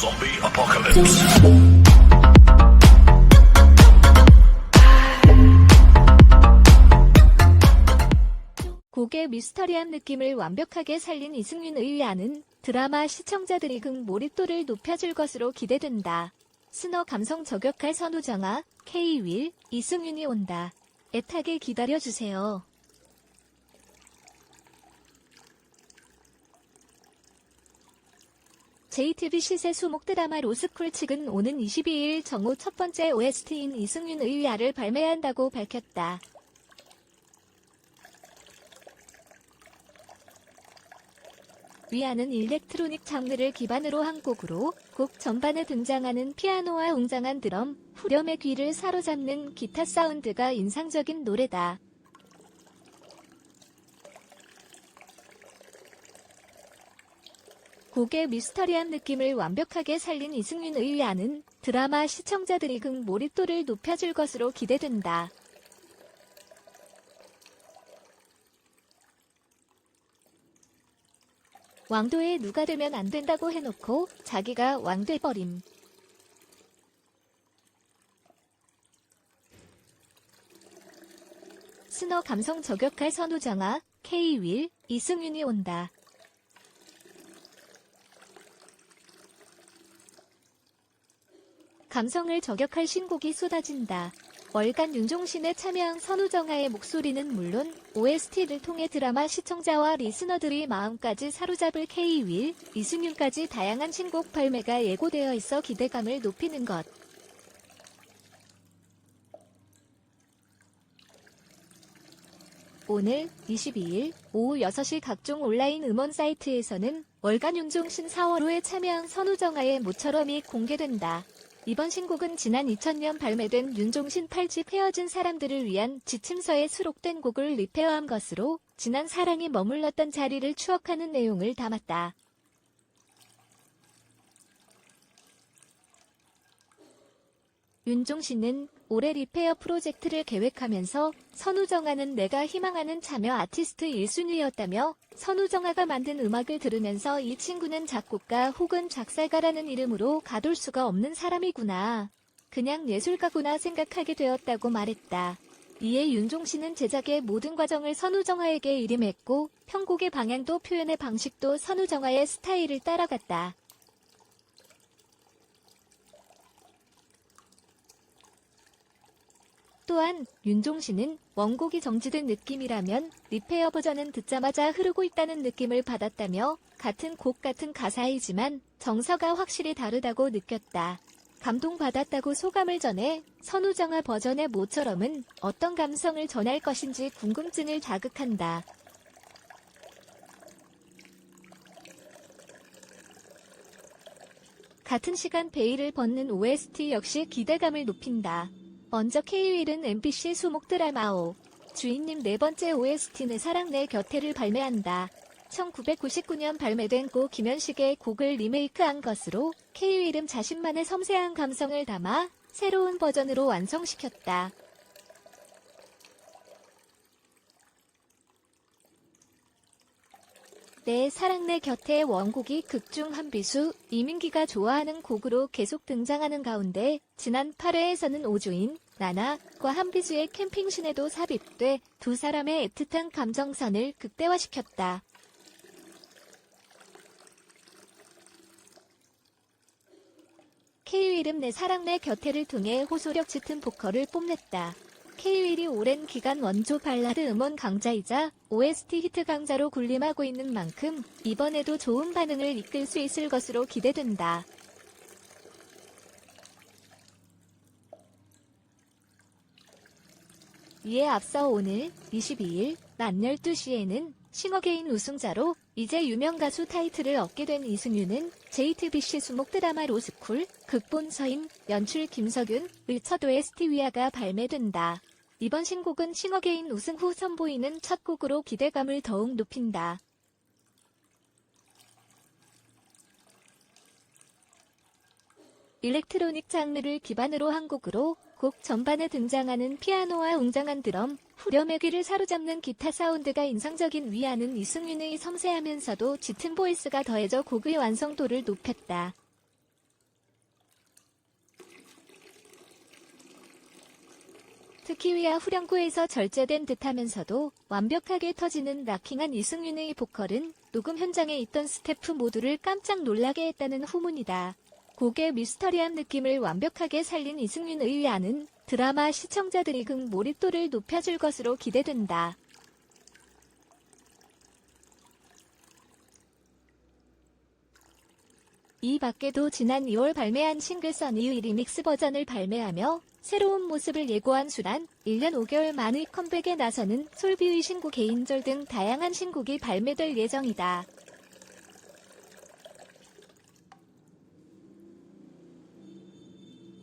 Zombie Apocalypse. 곡의 미스터리한 느낌을 완벽하게 살린 이승윤 의아는 드라마 시청자들이 몰입도를 높여줄 것으로 기대된다. 스너 감성 저격할 선우정아, K-윌, 이승윤이 온다. 애타게 기다려주세요. JTBC 새 수목 드라마 로스쿨 측은 오는 22일 정오 첫 번째 OST인 이승윤 의아를 발매한다고 밝혔다. 위아는 일렉트로닉 장르를 기반으로 한 곡으로 곡 전반에 등장하는 피아노와 웅장한 드럼, 후렴의 귀를 사로잡는 기타 사운드가 인상적인 노래다. 곡의 미스터리한 느낌을 완벽하게 살린 이승윤 의아는 드라마 시청자들이 몰입도를 높여줄 것으로 기대된다. 왕도에 누가 되면 안 된다고 해놓고 자기가 왕 돼버림. 스너 감성 저격할 선우정아, K-윌, 이승윤이 온다. 감성을 저격할 신곡이 쏟아진다. 월간 윤종신에 참여한 선우정아의 목소리는 물론 OST를 통해 드라마 시청자와 리스너들이 마음까지 사로잡을 K-윌, 이승윤까지 다양한 신곡 발매가 예고되어 있어 기대감을 높이는 것. 오늘 22일 오후 6시 각종 온라인 음원 사이트에서는 월간 윤종신 4월호에 참여한 선우정아의 모처럼이 공개된다. 이번 신곡은 지난 2000년 발매된 윤종신 8집 헤어진 사람들을 위한 지침서에 수록된 곡을 리페어한 것으로 지난 사랑이 머물렀던 자리를 추억하는 내용을 담았다. 윤종신은 올해 리페어 프로젝트를 계획하면서 선우정아는 내가 희망하는 자녀 아티스트 1순위였다며 선우정아가 만든 음악을 들으면서 이 친구는 작곡가 혹은 작사가라는 이름으로 가둘 수가 없는 사람이구나. 그냥 예술가구나 생각하게 되었다고 말했다. 이에 윤종신은 제작의 모든 과정을 선우정아에게 일임했고 편곡의 방향도 표현의 방식도 선우정아의 스타일을 따라갔다. 또한 윤종신은 원곡이 정지된 느낌이라면 리페어 버전은 듣자마자 흐르고 있다는 느낌을 받았다며 같은 곡 같은 가사이지만 정서가 확실히 다르다고 느꼈다. 감동받았다고 소감을 전해 선우정아 버전의 모처럼은 어떤 감성을 전할 것인지 궁금증을 자극한다. 같은 시간 베일을 벗는 OST 역시 기대감을 높인다. 먼저 K-윌은 MBC 수목 드라마 오 주인님 네 번째 OST 내 사랑 내 곁에를 발매한다. 1999년 발매된 고 김현식의 곡을 리메이크한 것으로 K-윌은 자신만의 섬세한 감성을 담아 새로운 버전으로 완성시켰다. 내 사랑 내 곁에 원곡이 극중 한비수, 이민기가 좋아하는 곡으로 계속 등장하는 가운데 지난 8회에서는 오주인, 나나과 한비수의 캠핑신에도 삽입돼 두 사람의 애틋한 감정선을 극대화시켰다. K-윌은 내 사랑 내 곁에를 통해 호소력 짙은 보컬을 뽐냈다. K-윌이 오랜 기간 원조 발라드 음원 강자이자 OST 히트 강자로 군림하고 있는 만큼 이번에도 좋은 반응을 이끌 수 있을 것으로 기대된다. 이에 앞서 오늘 22일 낮 12시에는 싱어게인 우승자로 이제 유명 가수 타이틀을 얻게 된 이승윤은 JTBC 수목 드라마 로스쿨, 극본 서인, 연출 김석윤, 의 첫 OST 위아가 발매된다. 이번 신곡은 싱어게인 우승 후 선보이는 첫 곡으로 기대감을 더욱 높인다. 일렉트로닉 장르를 기반으로 한 곡으로 곡 전반에 등장하는 피아노와 웅장한 드럼, 후렴의 귀를 사로잡는 기타 사운드가 인상적인 위아는 이승윤의 섬세하면서도 짙은 보이스가 더해져 곡의 완성도를 높였다. 특히 위아 후렴구에서 절제된 듯하면서도 완벽하게 터지는 락킹한 이승윤의 보컬은 녹음 현장에 있던 스태프 모두를 깜짝 놀라게 했다는 후문이다. 곡의 미스터리한 느낌을 완벽하게 살린 이승윤의 위아는 드라마 시청자들이 극 몰입도를 높여줄 것으로 기대된다. 이 밖에도 지난 2월 발매한 싱글 써니의 리믹스 버전을 발매하며 새로운 모습을 예고한 수란, 1년 5개월 만의 컴백에 나서는 솔비의 신곡 개인절 등 다양한 신곡이 발매될 예정이다.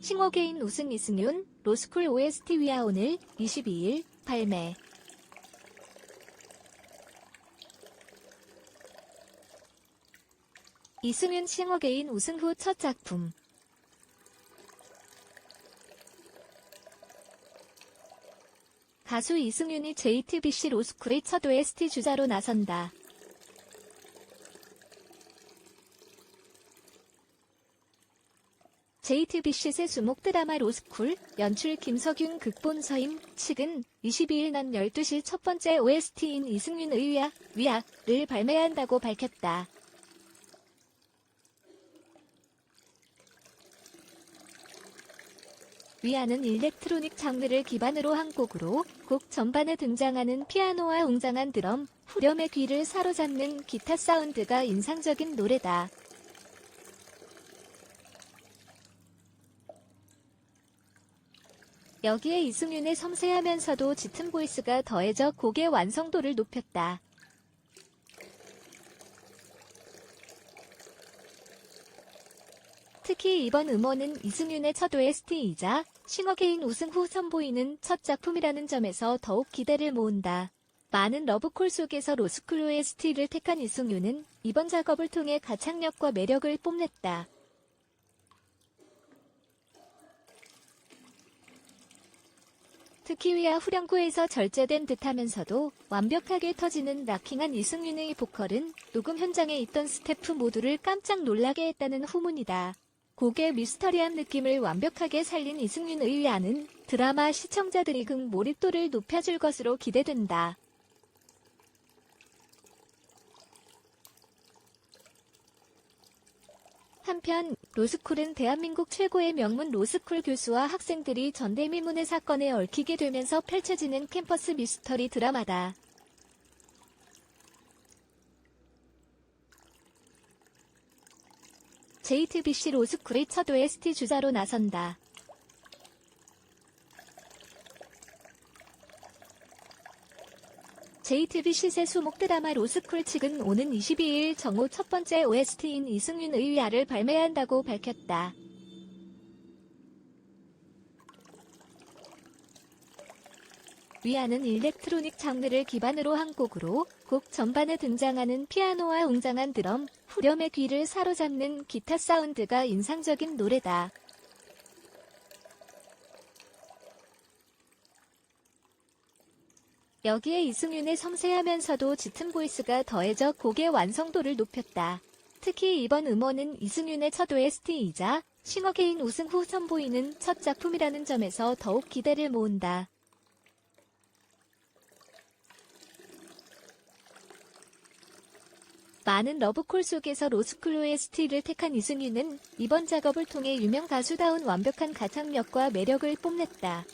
싱어게인 우승 이승윤, 로스쿨 OST 위아 오늘 22일 발매. 이승윤 싱어게인 우승 후 첫 작품. 가수 이승윤이 JTBC 로스쿨의 첫 OST 주자로 나선다. JTBC 새 수목 드라마 로스쿨, 연출 김석윤 극본 서임 측은 22일 낮 12시 첫 번째 OST인 이승윤의 위아를 발매한다고 밝혔다. 위아는 일렉트로닉 장르를 기반으로 한 곡으로 곡 전반에 등장하는 피아노와 웅장한 드럼, 후렴의 귀를 사로잡는 기타 사운드가 인상적인 노래다. 여기에 이승윤의 섬세하면서도 짙은 보이스가 더해져 곡의 완성도를 높였다. 특히 이번 음원은 이승윤의 첫 OST이자 싱어게인 우승 후 선보이는 첫 작품이라는 점에서 더욱 기대를 모은다. 많은 러브콜 속에서 로스쿨 OST를 택한 이승윤은 이번 작업을 통해 가창력과 매력을 뽐냈다. 특히 위아 후렴구에서 절제된 듯하면서도 완벽하게 터지는 락킹한 이승윤의 보컬은 녹음 현장에 있던 스태프 모두를 깜짝 놀라게 했다는 후문이다. 곡의 미스터리한 느낌을 완벽하게 살린 이승윤의 위아는 드라마 시청자들이 극 몰입도를 높여줄 것으로 기대된다. 한편 로스쿨은 대한민국 최고의 명문 로스쿨 교수와 학생들이 전대미문의 사건에 얽히게 되면서 펼쳐지는 캠퍼스 미스터리 드라마다. JTBC 로스쿨의 첫 OST 주자로 나선다. JTBC 새 수목 드라마 로스쿨 측은 오는 22일 정오 첫 번째 OST인 이승윤의 위아를 발매한다고 밝혔다. 위아는 일렉트로닉 장르를 기반으로 한 곡으로 곡 전반에 등장하는 피아노와 웅장한 드럼, 후렴의 귀를 사로잡는 기타 사운드가 인상적인 노래다. 여기에 이승윤의 섬세하면서도 짙은 보이스가 더해져 곡의 완성도를 높였다. 특히 이번 음원은 이승윤의 첫 OST이자 싱어게인 우승 후 선보이는 첫 작품이라는 점에서 더욱 기대를 모은다. 많은 러브콜 속에서 로스쿨 OST를 택한 이승윤은 이번 작업을 통해 유명 가수다운 완벽한 가창력과 매력을 뽐냈다.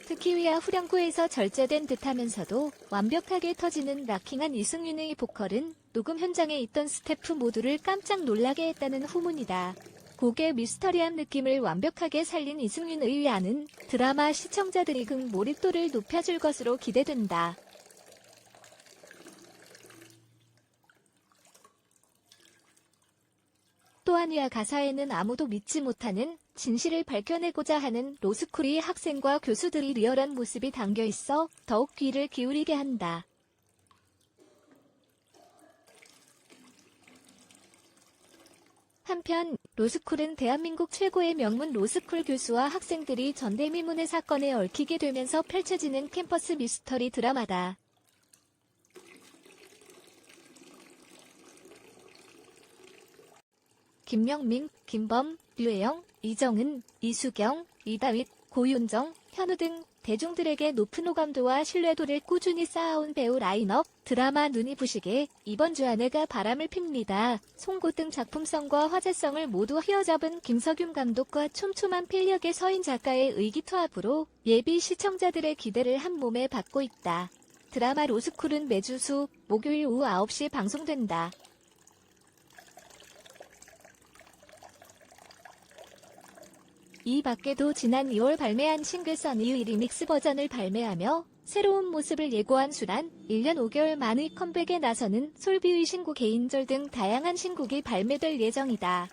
특히 위아 후렴구에서 절제된 듯하면서도 완벽하게 터지는 락킹한 이승윤의 보컬은 녹음 현장에 있던 스태프 모두를 깜짝 놀라게 했다는 후문이다. 곡의 미스터리한 느낌을 완벽하게 살린 이승윤의 위아는 드라마 시청자들이 극 몰입도를 높여줄 것으로 기대된다. 또한 위아 가사에는 아무도 믿지 못하는 진실을 밝혀내고자 하는 로스쿨의 학생과 교수들이 리얼한 모습이 담겨 있어 더욱 귀를 기울이게 한다. 한편 로스쿨은 대한민국 최고의 명문 로스쿨 교수와 학생들이 전대미문의 사건에 얽히게 되면서 펼쳐지는 캠퍼스 미스터리 드라마다. 김명민, 김범, 류혜영, 이정은, 이수경, 이다윗, 고윤정, 현우 등 대중들에게 높은 호감도와 신뢰도를 꾸준히 쌓아온 배우 라인업, 드라마 눈이 부시게 이번 주 아내가 바람을 핍니다. 송곳 등 작품성과 화제성을 모두 휘어잡은 김석윤 감독과 촘촘한 필력의 서인 작가의 의기투합으로 예비 시청자들의 기대를 한몸에 받고 있다. 드라마 로스쿨은 매주 목요일 오후 9시 방송된다. 이 밖에도 지난 2월 발매한 싱글 써니의 리믹스 버전을 발매하며 새로운 모습을 예고한 수란, 1년 5개월 만의 컴백에 나서는 솔비의 신곡 개인절 등 다양한 신곡이 발매될 예정이다.